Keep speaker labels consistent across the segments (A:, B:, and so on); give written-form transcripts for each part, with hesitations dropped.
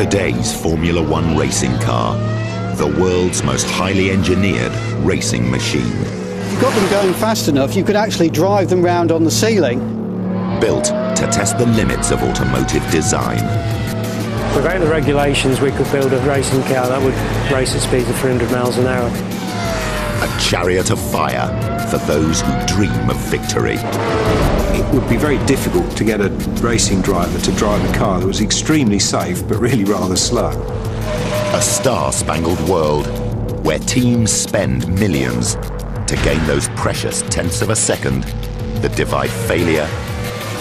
A: Today's Formula One racing car, the world's most highly engineered racing machine.
B: If you got them going fast enough, you could actually drive them round on the ceiling.
A: Built to test the limits of automotive design.
C: Without the regulations, we could build a racing car that would race at speeds of 300 miles an hour.
A: A chariot of fire for those who dream of victory.
D: It would be very difficult to get a racing driver to drive a car that was extremely safe but really rather slow.
A: A star-spangled world where teams spend millions to gain those precious tenths of a second that divide failure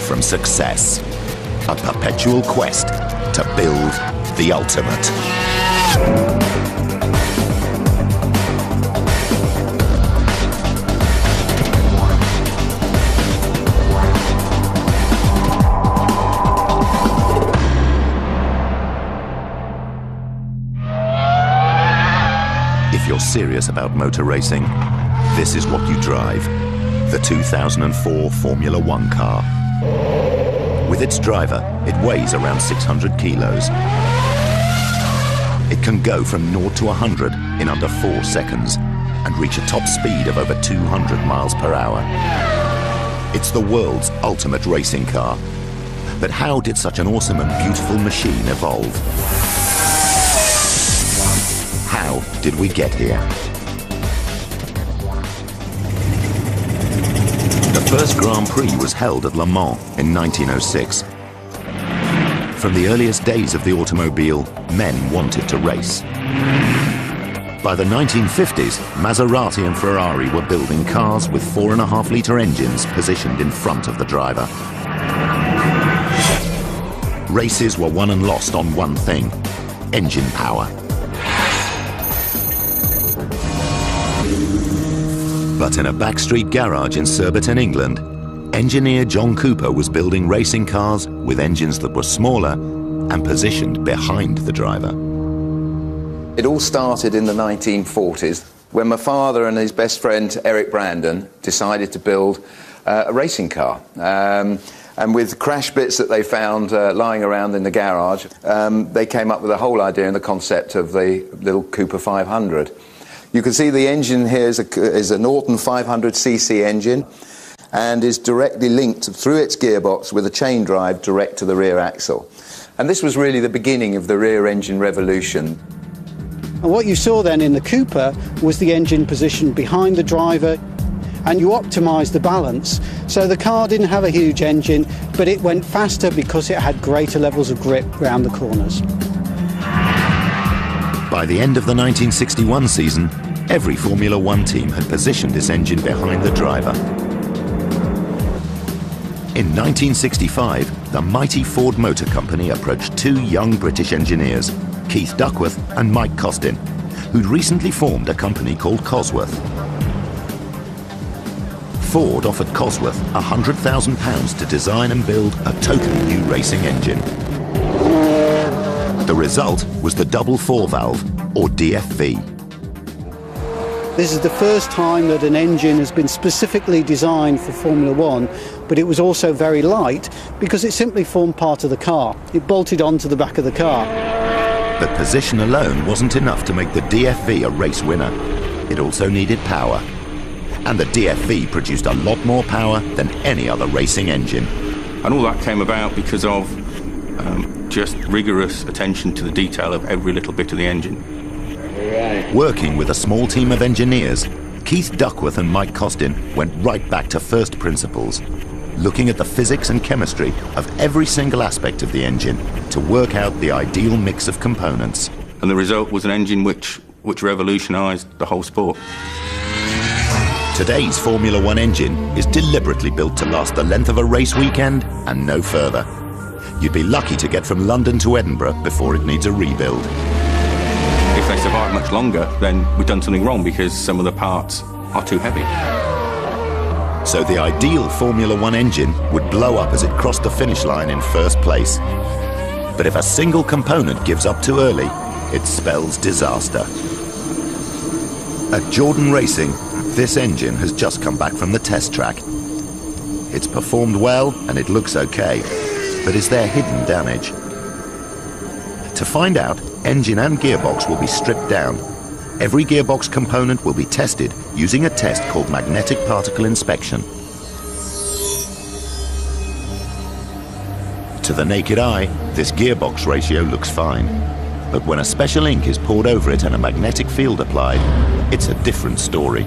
A: from success. A perpetual quest to build the ultimate. If you're serious about motor racing, this is what you drive. The 2004 Formula One car. With its driver, it weighs around 600 kilos. It can go from 0 to 100 in under 4 seconds and reach a top speed of over 200 miles per hour. It's the world's ultimate racing car. But how did such an awesome and beautiful machine evolve? How did we get here? The first Grand Prix was held at Le Mans in 1906. From the earliest days of the automobile, men wanted to race. By the 1950s, Maserati and Ferrari were building cars with 4.5-litre engines positioned in front of the driver. Races were won and lost on one thing: engine power. But in a backstreet garage in Surbiton, England, engineer John Cooper was building racing cars with engines that were smaller and positioned behind the driver.
E: It all started in the 1940s when my father and his best friend Eric Brandon decided to build a racing car. And with crash bits that they found lying around in the garage, they came up with the whole idea and the concept of the little Cooper 500. You can see the engine here is a Norton 500cc engine and is directly linked through its gearbox with a chain drive direct to the rear axle. And this was really the beginning of the rear engine revolution.
B: And what you saw then in the Cooper was the engine positioned behind the driver, and you optimised the balance. So the car didn't have a huge engine, but it went faster because it had greater levels of grip round the corners.
A: By the end of the 1961 season, every Formula One team had positioned its engine behind the driver. In 1965, the mighty Ford Motor Company approached two young British engineers, Keith Duckworth and Mike Costin, who'd recently formed a company called Cosworth. Ford offered Cosworth £100,000 to design and build a totally new racing engine. The result was the double four-valve, or DFV.
B: This is the first time that an engine has been specifically designed for Formula One, but it was also very light because it simply formed part of the car. It bolted onto the back of the car.
A: But position alone wasn't enough to make the DFV a race winner. It also needed power. And the DFV produced a lot more power than any other racing engine.
F: And all that came about because of just rigorous attention to the detail of every little bit of the engine.
A: Working with a small team of engineers, Keith Duckworth and Mike Costin went right back to first principles, looking at the physics and chemistry of every single aspect of the engine to work out the ideal mix of components.
F: And the result was an engine which revolutionised the whole sport.
A: Today's Formula One engine is deliberately built to last the length of a race weekend and no further. You'd be lucky to get from London to Edinburgh before it needs a rebuild.
F: If they survive much longer, then we've done something wrong because some of the parts are too heavy.
A: So the ideal Formula One engine would blow up as it crossed the finish line in first place. But if a single component gives up too early, it spells disaster. At Jordan Racing, this engine has just come back from the test track. It's performed well and it looks okay, but is there hidden damage? To find out, engine and gearbox will be stripped down. Every gearbox component will be tested using a test called magnetic particle inspection. To the naked eye, this gearbox ratio looks fine. But when a special ink is poured over it and a magnetic field applied, it's a different story.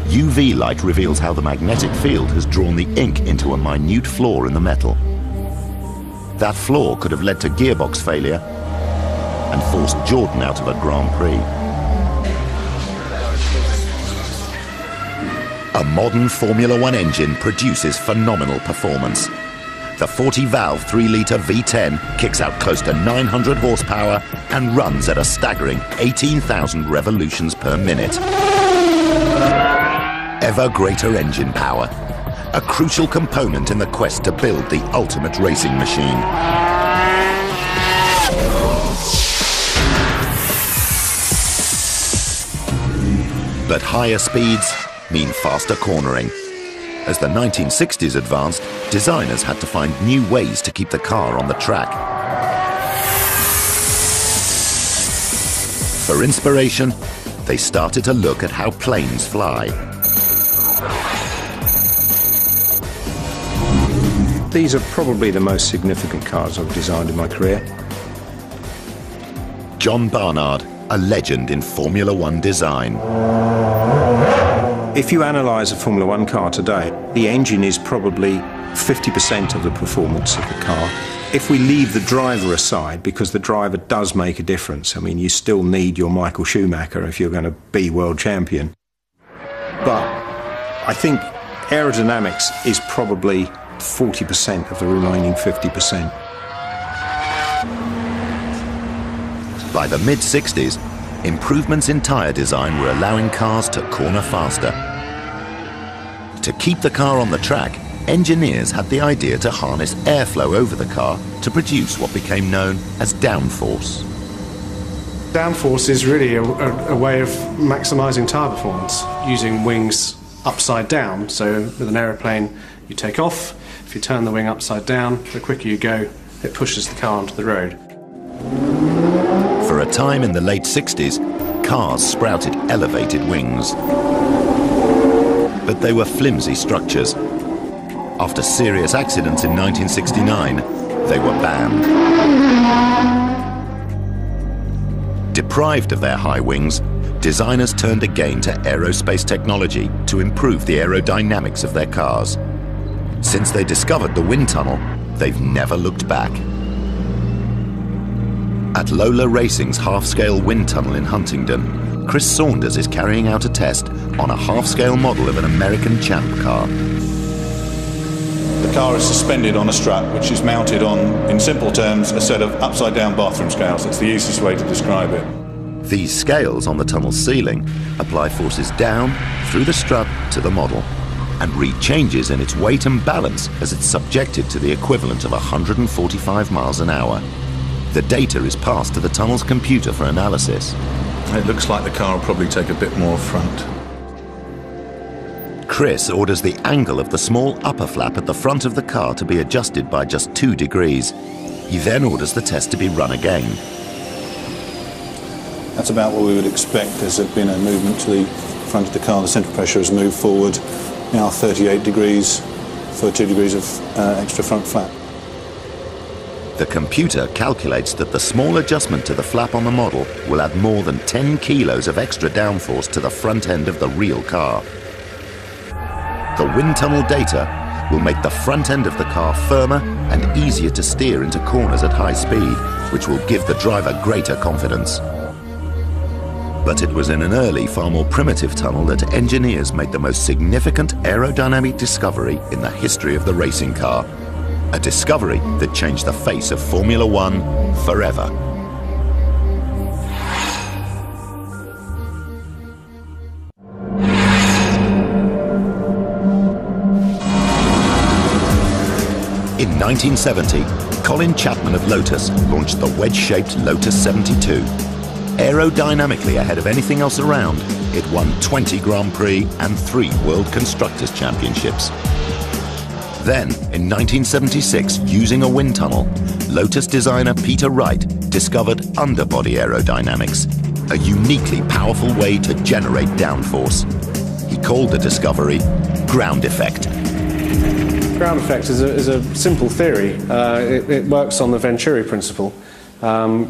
A: UV light reveals how the magnetic field has drawn the ink into a minute flaw in the metal. That flaw could have led to gearbox failure and forced Jordan out of a Grand Prix. A modern Formula One engine produces phenomenal performance. The 40-valve 3-litre V10 kicks out close to 900 horsepower and runs at a staggering 18,000 revolutions per minute. Ever greater engine power, a crucial component in the quest to build the ultimate racing machine. But higher speeds mean faster cornering. As the 1960s advanced, designers had to find new ways to keep the car on the track. For inspiration, they started to look at how planes fly.
D: These are probably the most significant cars I've designed in my career.
A: John Barnard, a legend in Formula One design.
D: If you analyse a Formula One car today, the engine is probably 50% of the performance of the car. If we leave the driver aside, because the driver does make a difference, I mean, you still need your Michael Schumacher if you're going to be world champion. But I think aerodynamics is probably 40% of the remaining 50%.
A: By the mid-60s, improvements in tyre design were allowing cars to corner faster. To keep the car on the track, engineers had the idea to harness airflow over the car to produce what became known as downforce.
G: Downforce is really a way of maximising tyre performance, using wings upside down. So with an aeroplane, you take off. If you turn the wing upside down, the quicker you go, it pushes the car onto the road.
A: For a time in the late 60s, cars sprouted elevated wings. But they were flimsy structures. After serious accidents in 1969, they were banned. Deprived of their high wings, designers turned again to aerospace technology to improve the aerodynamics of their cars. Since they discovered the wind tunnel, they've never looked back. At Lola Racing's half-scale wind tunnel in Huntingdon, Chris Saunders is carrying out a test on a half-scale model of an American Champ car.
H: The car is suspended on a strap which is mounted on, in simple terms, a set of upside-down bathroom scales. That's the easiest way to describe it.
A: These scales on the tunnel's ceiling apply forces down through the strut to the model and read changes in its weight and balance as it's subjected to the equivalent of 145 miles an hour. The data is passed to the tunnel's computer for analysis.
H: It looks like the car will probably take a bit more front.
A: Chris orders the angle of the small upper flap at the front of the car to be adjusted by just 2 degrees. He then orders the test to be run again.
H: That's about what we would expect. There's been a movement to the front of the car. The central pressure has moved forward. Now 38 degrees for 2 degrees of extra front flap.
A: The computer calculates that the small adjustment to the flap on the model will add more than 10 kilos of extra downforce to the front end of the real car. The wind tunnel data will make the front end of the car firmer and easier to steer into corners at high speed, which will give the driver greater confidence. But it was in an early, far more primitive tunnel that engineers made the most significant aerodynamic discovery in the history of the racing car. A discovery that changed the face of Formula One forever. In 1970, Colin Chapman of Lotus launched the wedge-shaped Lotus 72. Aerodynamically ahead of anything else around, it won 20 Grand Prix and 3 World Constructors' Championships. Then, in 1976, using a wind tunnel, Lotus designer Peter Wright discovered underbody aerodynamics, a uniquely powerful way to generate downforce. He called the discovery ground effect.
G: Ground effect is a simple theory. It works on the Venturi principle,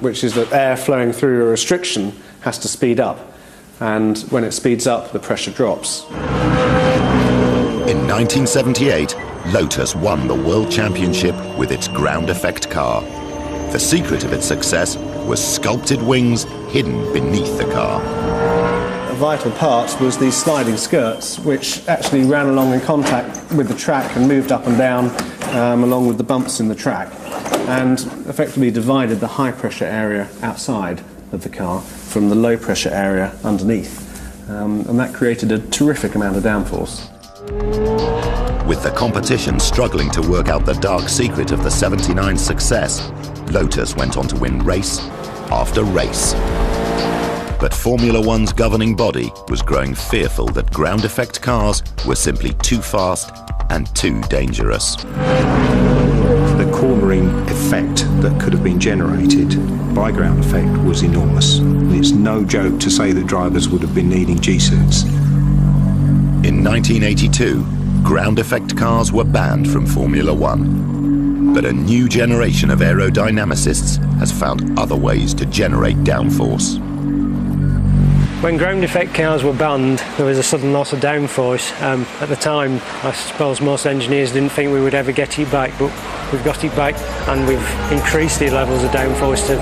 G: which is that air flowing through a restriction has to speed up, and when it speeds up, the pressure drops.
A: In 1978, Lotus won the World Championship with its ground effect car. The secret of its success was sculpted wings hidden beneath the car.
G: A vital part was these sliding skirts, which actually ran along in contact with the track and moved up and down along with the bumps in the track, and effectively divided the high pressure area outside of the car from the low pressure area underneath. And that created a terrific amount of downforce.
A: With the competition struggling to work out the dark secret of the 79's success, Lotus went on to win race after race. But Formula One's governing body was growing fearful that ground effect cars were simply too fast and too dangerous.
D: The cornering effect that could have been generated by ground effect was enormous. It's no joke to say that drivers would have been needing G-suits.
A: In 1982, ground effect cars were banned from Formula One. But a new generation of aerodynamicists has found other ways to generate downforce.
C: When ground effect cars were banned, there was a sudden loss of downforce. At the time, I suppose most engineers didn't think we would ever get it back, but we've got it back, and we've increased the levels of downforce to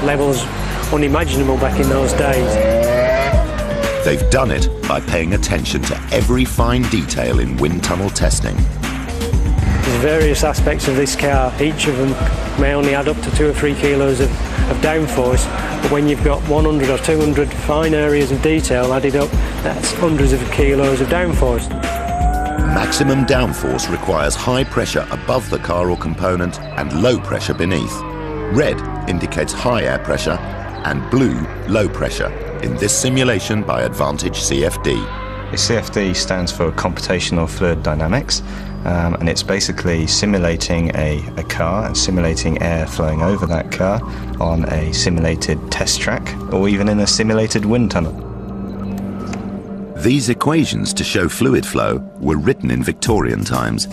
C: levels unimaginable back in those days.
A: They've done it by paying attention to every fine detail in wind tunnel testing.
C: There's various aspects of this car. Each of them may only add up to 2 or 3 kilos of downforce, but when you've got 100 or 200 fine areas of detail added up, that's hundreds of kilos of downforce.
A: Maximum downforce requires high pressure above the car or component and low pressure beneath. Red indicates high air pressure and blue low pressure, in this simulation by Advantage CFD.
I: The CFD stands for Computational Fluid Dynamics, and it's basically simulating a car and simulating air flowing over that car on a simulated test track or even in a simulated wind tunnel.
A: These equations to show fluid flow were written in Victorian times.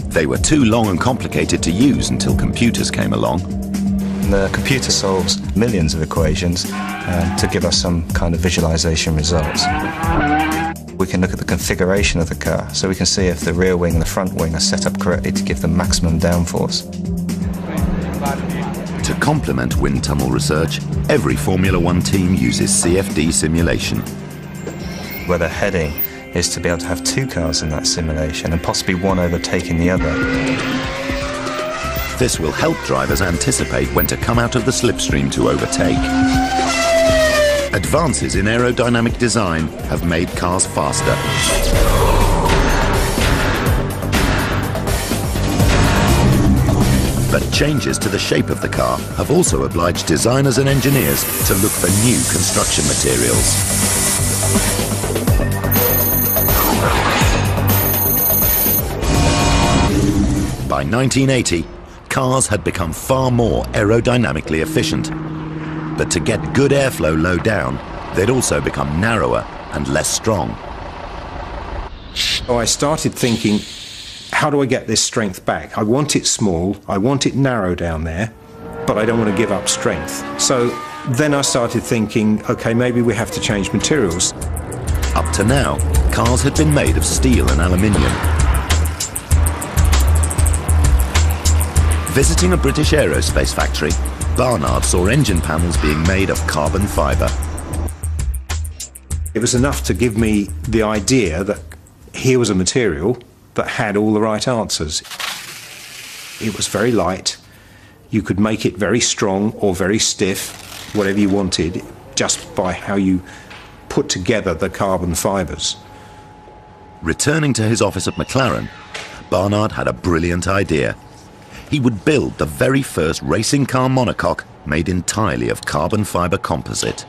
A: They were too long and complicated to use until computers came along.
I: The computer solves millions of equations to give us some kind of visualization results. We can look at the configuration of the car, so we can see if the rear wing and the front wing are set up correctly to give the maximum downforce.
A: To complement wind tunnel research, every Formula One team uses CFD simulation.
I: Where the heading is to be able to have 2 cars in that simulation and possibly one overtaking the other.
A: This will help drivers anticipate when to come out of the slipstream to overtake. Advances in aerodynamic design have made cars faster. But changes to the shape of the car have also obliged designers and engineers to look for new construction materials. By 1980, cars had become far more aerodynamically efficient. But to get good airflow low down, they'd also become narrower and less strong.
D: So I started thinking, how do I get this strength back? I want it small, I want it narrow down there, but I don't want to give up strength. So then I started thinking, okay, maybe we have to change materials.
A: Up to now, cars had been made of steel and aluminium. Visiting a British aerospace factory, Barnard saw engine panels being made of carbon fibre.
D: It was enough to give me the idea that here was a material that had all the right answers. It was very light. You could make it very strong or very stiff, whatever you wanted, just by how you put together the carbon fibres.
A: Returning to his office at McLaren, Barnard had a brilliant idea. He would build the very first racing car monocoque made entirely of carbon fibre composite.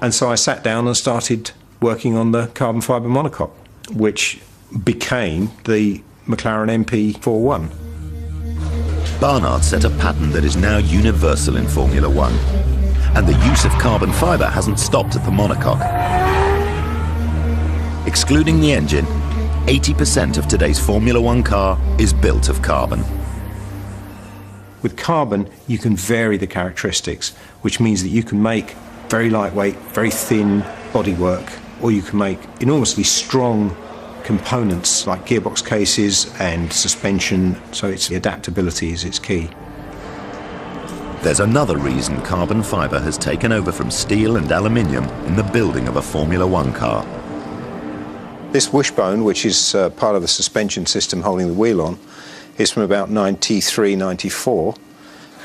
D: And so I sat down and started working on the carbon fibre monocoque, which became the McLaren MP41.
A: Barnard set a pattern that is now universal in Formula One, and the use of carbon fibre hasn't stopped at the monocoque. Excluding the engine, 80% of today's Formula One car is built of carbon.
D: With carbon, you can vary the characteristics, which means that you can make very lightweight, very thin bodywork, or you can make enormously strong components like gearbox cases and suspension, so the adaptability is its key.
A: There's another reason carbon fibre has taken over from steel and aluminium in the building of a Formula One car.
D: This wishbone, which is part of the suspension system holding the wheel on, is from about 93, 94,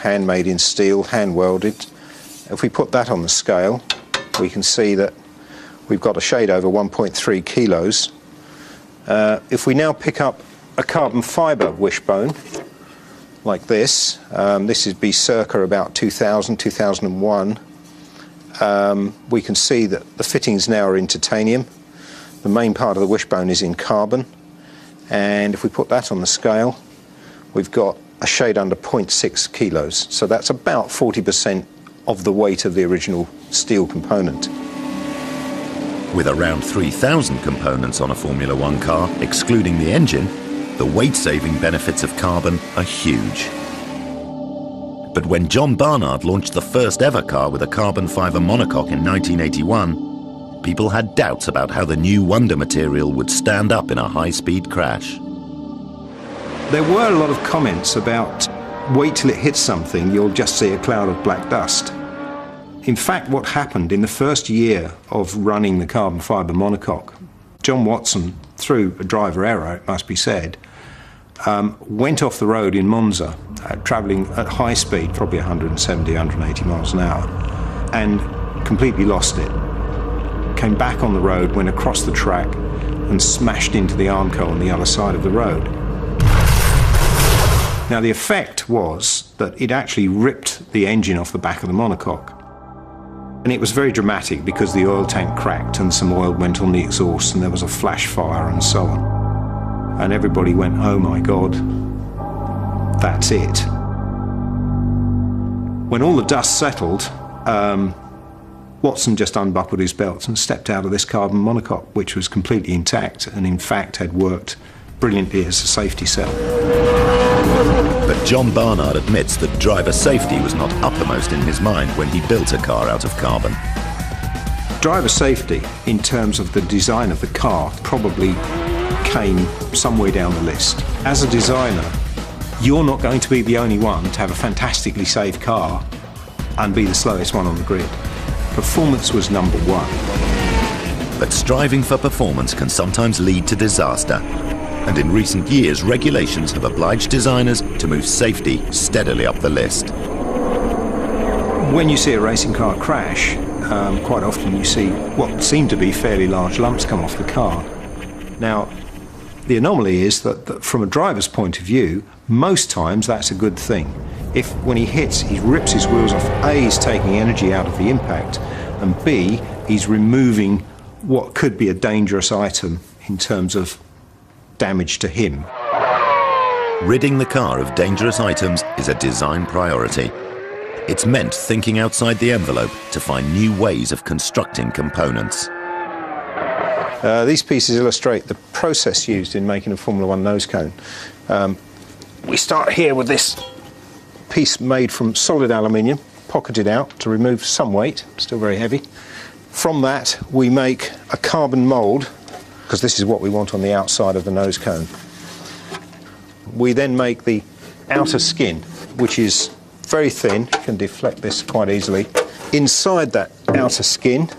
D: handmade in steel, hand welded. If we put that on the scale, we can see that we've got a shade over 1.3 kilos. If we now pick up a carbon fibre wishbone, like this would be circa about 2000, 2001, we can see that the fittings now are in titanium. The main part of the wishbone is in carbon, and if we put that on the scale, we've got a shade under 0.6 kilos. So that's about 40% of the weight of the original steel component.
A: With around 3,000 components on a Formula One car, excluding the engine, the weight-saving benefits of carbon are huge. But when John Barnard launched the first ever car with a carbon fibre monocoque in 1981, people had doubts about how the new Wonder material would stand up in a high-speed crash.
D: There were a lot of comments about, wait till it hits something, you'll just see a cloud of black dust. In fact, what happened in the first year of running the carbon fibre monocoque, John Watson, through a driver error, it must be said, went off the road in Monza, travelling at high speed, probably 170, 180 miles an hour, and completely lost it. Came back on the road, went across the track, and smashed into the Armco on the other side of the road. Now, the effect was that it actually ripped the engine off the back of the monocoque. And it was very dramatic because the oil tank cracked and some oil went on the exhaust and there was a flash fire and so on. And everybody went, oh my God, that's it. When all the dust settled, Watson just unbuckled his belts and stepped out of this carbon monocoque, which was completely intact and in fact had worked brilliantly as a safety cell.
A: But John Barnard admits that driver safety was not uppermost in his mind when he built a car out of carbon.
D: Driver safety, in terms of the design of the car, probably came somewhere down the list. As a designer, you're not going to be the only one to have a fantastically safe car and be the slowest one on the grid. Performance was number one.
A: But striving for performance can sometimes lead to disaster. And in recent years, regulations have obliged designers to move safety steadily up the list.
D: When you see a racing car crash, quite often you see what seem to be fairly large lumps come off the car. Now, the anomaly is that from a driver's point of view, most times that's a good thing. If when he hits, he rips his wheels off, A, he's taking energy out of the impact, and B, he's removing what could be a dangerous item in terms of damage to him.
A: Ridding the car of dangerous items is a design priority. It's meant thinking outside the envelope to find new ways of constructing components.
D: These pieces illustrate the process used in making a Formula One nose cone. We start here with this piece made from solid aluminium, pocketed out to remove some weight, still very heavy. From that we make a carbon mould, because this is what we want on the outside of the nose cone. We then make the outer skin, which is very thin, can deflect this quite easily. Inside that outer skin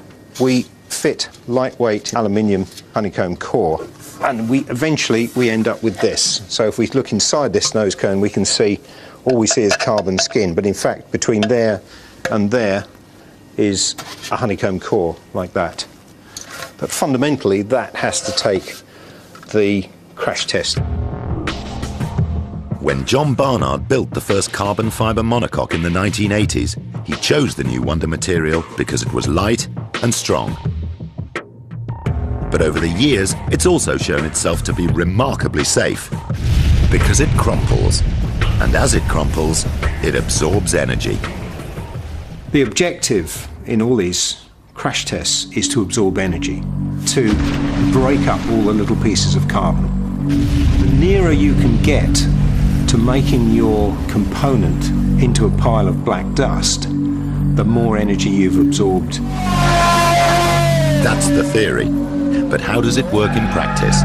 D: we fit lightweight aluminium honeycomb core, and eventually we end up with this. So if we look inside this nose cone, we can see, all we see is carbon skin, but in fact between there and there is a honeycomb core like that. But fundamentally that has to take the crash test.
A: When John Barnard built the first carbon fibre monocoque in the 1980s, he chose the new Wonder material because it was light and strong. But over the years, it's also shown itself to be remarkably safe because it crumples. And as it crumples, it absorbs energy.
D: The objective in all these crash tests is to absorb energy, to break up all the little pieces of carbon. The nearer you can get to making your component into a pile of black dust, the more energy you've absorbed.
A: That's the theory. But how does it work in practice?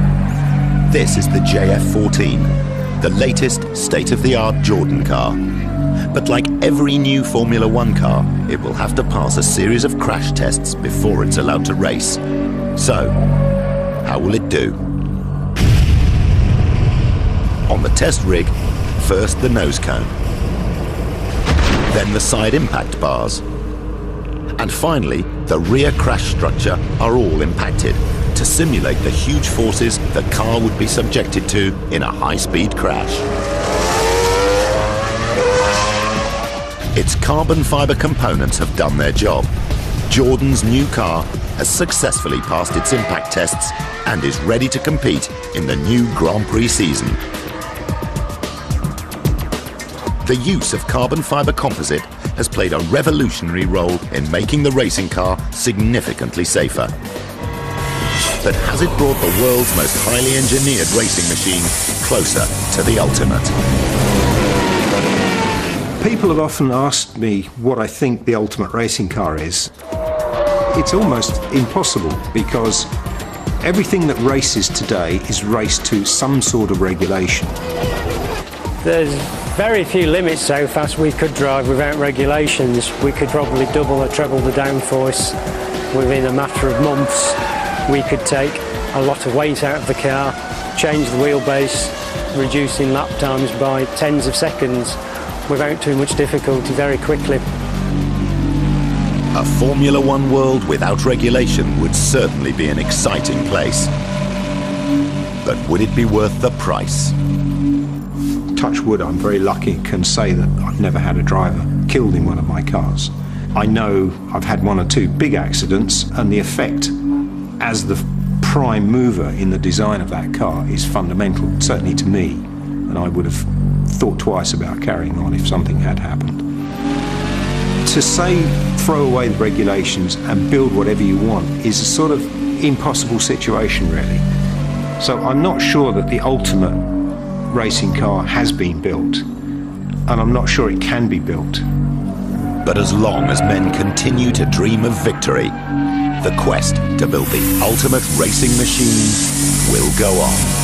A: This is the JF14, the latest state-of-the-art Jordan car. But like every new Formula One car, it will have to pass a series of crash tests before it's allowed to race. So, how will it do? On the test rig, first the nose cone, then the side impact bars, and finally the rear crash structure are all impacted to simulate the huge forces the car would be subjected to in a high-speed crash. Its carbon fibre components have done their job. Jordan's new car has successfully passed its impact tests and is ready to compete in the new Grand Prix season. The use of carbon fibre composite has played a revolutionary role in making the racing car significantly safer. But has it brought the world's most highly engineered racing machine closer to the ultimate?
D: People have often asked me what I think the ultimate racing car is. It's almost impossible because everything that races today is raced to some sort of regulation.
C: There's very few limits to how fast we could drive without regulations. We could probably double or treble the downforce within a matter of months. We could take a lot of weight out of the car, change the wheelbase, reducing lap times by tens of seconds without too much difficulty very quickly.
A: A Formula One world without regulation would certainly be an exciting place. But would it be worth the price?
D: Touch wood, I'm very lucky and can say that I've never had a driver killed in one of my cars. I know I've had one or two big accidents, and the effect as the prime mover in the design of that car is fundamental, certainly to me, and I would have thought twice about carrying on if something had happened. To say throw away the regulations and build whatever you want is a sort of impossible situation, really. So I'm not sure that the ultimate racing car has been built, and I'm not sure it can be built.
A: But as long as men continue to dream of victory, the quest to build the ultimate racing machine will go on.